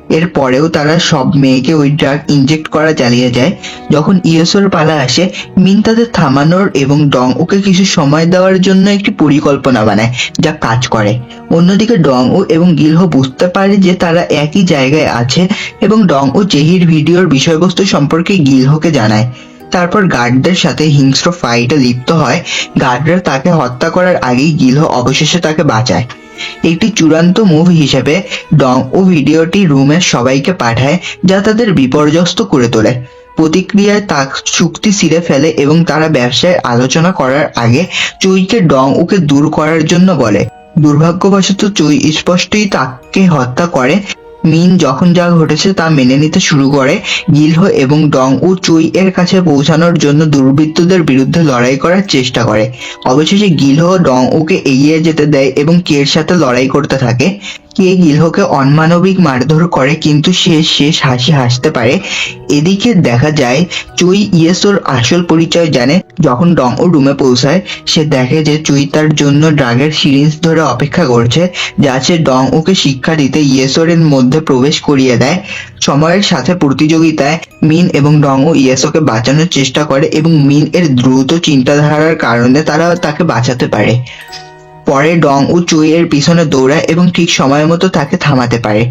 [SPEAKER 1] এরপরেও তারা সব মেয়েকে ওই ড্রাগ ইনজেক্ট করা চালিয়ে যায়। যখন ইয়েসোর পালা আসে, মিন তাদের থামানোর এবং ডং ওকে কিছু সময় দেওয়ার জন্য একটি পরিকল্পনা বানায়, যা কাজ করে। অন্যদিকে ডং ও এবং গিলহো বুঝতে পারে যে তারা একই জায়গায় আছে এবং ডং ও জেহির ভিডিওর বিষয়বস্তু সম্পর্কে গিলহোকে জানায়। তারপর গার্ডদের সাথে হিংস্র ফাইটে লিপ্ত হয়। গার্ডরা তাকে হত্যা করার আগেই গিলহো অবশেষে তাকে বাঁচায়। একটি চূড়ান্ত মুভ হিসেবে ডং ও ভিডিওটি রুমের সবাইকে পাঠায়, যা তাদের বিপর্যস্ত করে তোলে। প্রতিক্রিয়ায় তা চুক্তি ছিঁড়ে ফেলে এবং তারা ব্যবসায় আলোচনা করার আগে চুইকে ডং ওকে দূর করার জন্য বলে। দুর্ভাগ্যবশত চুই স্পষ্টই তাকে হত্যা করে। মিন যখন যা ঘটেছে তা মেনে নিতে শুরু করে। গিলহো এবং ডং ও চুই এর কাছে পৌঁছানোর জন্য দুর্বৃত্তদের বিরুদ্ধে লড়াই করার চেষ্টা করে। অবশেষে গিলহো ডং ওকে এগিয়ে যেতে দেয় এবং কের সাথে লড়াই করতে থাকে। কে গিলহোকে অনমানবিক মারধর করে, কিন্তু সে শেষ হাসি হাসতে পারে। এদিকে দেখা যায় চুই ইয়েসোর আসল পরিচয় জানে। যখন ডং ও রুমে পৌঁছায়, সে দেখে যে চুই তার জন্য ড্রাগের সিরিঞ্জ ধরে অপেক্ষা করছে, যা সে ডং ওকে শিক্ষা দিতে ইয়েসোরের মধ্যে প্রবেশ করিয়ে দেয়। সময়ের সাথে প্রতিযোগিতায় মিন এবং ডং ও ইয়েসোকে বাঁচানোর চেষ্টা করে এবং মিন এর দ্রুত চিন্তাধারার কারণে তারা তাকে বাঁচাতে পারে। পরে ডং ও চুই এর পিছনে দৌড়ায় এবং ঠিক সময় মতো তাকে থামাতে পারে।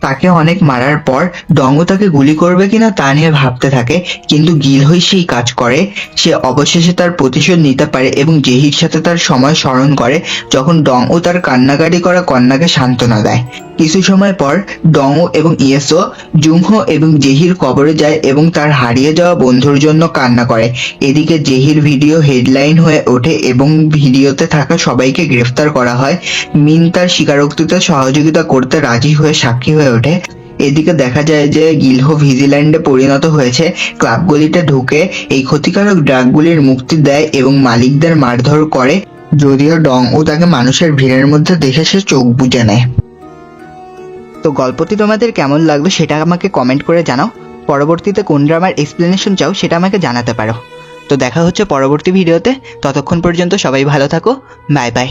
[SPEAKER 1] তাকে অনেক মারার পর ডংও তাকে গুলি করবে কিনা তা নিয়ে ভাবতে থাকে, কিন্তু গিলহোই সেই কাজ করে। সে অবশেষে তার প্রতিশোধ নিতে পারে এবং জেহির সাথে তার সময় স্মরণ করে যখন ডং ও তার কান্নাকাটি করা কন্যাকে সান্ত্বনা দেয়। কিছু সময় পর ডং এবং ইয়েসো জুংহো এবং জেহির কবরে যায় এবং তার হারিয়ে যাওয়া বন্ধুর জন্য কান্না করে। এদিকে জেহির ভিডিও হেডলাইন হয়ে ওঠে এবং ভিডিওতে থাকা সবাইকে গ্রেফতার করা হয়। মিন তার স্বীকারোক্তিতে সহযোগিতা করতে রাজি হয়ে সাক্ষী হয়ে ওঠে। এদিকে দেখা যায় যে গিলহো ভিজিল্যান্ডে পরিণত হয়েছে। ক্লাবগুলিতে ঢুকে এই ক্ষতিকারক ড্রাগগুলির মুক্তি দেয় এবং মালিকদের মারধর করে, যদিও ডং ও তাকে মানুষের ভিড়ের মধ্যে দেখে সে চোখ বুজে নেয়। তো গল্পটি তোমাদের কেমন লাগলো সেটা আমাকে কমেন্ট করে জানাও। পরবর্তীতে কোন ড্রামার এক্সপ্লেনেশন চাও সেটা আমাকে জানাতে পারো। তো দেখা হচ্ছে পরবর্তী ভিডিওতে। ততক্ষণ পর্যন্ত সবাই ভালো থাকো। Bye bye.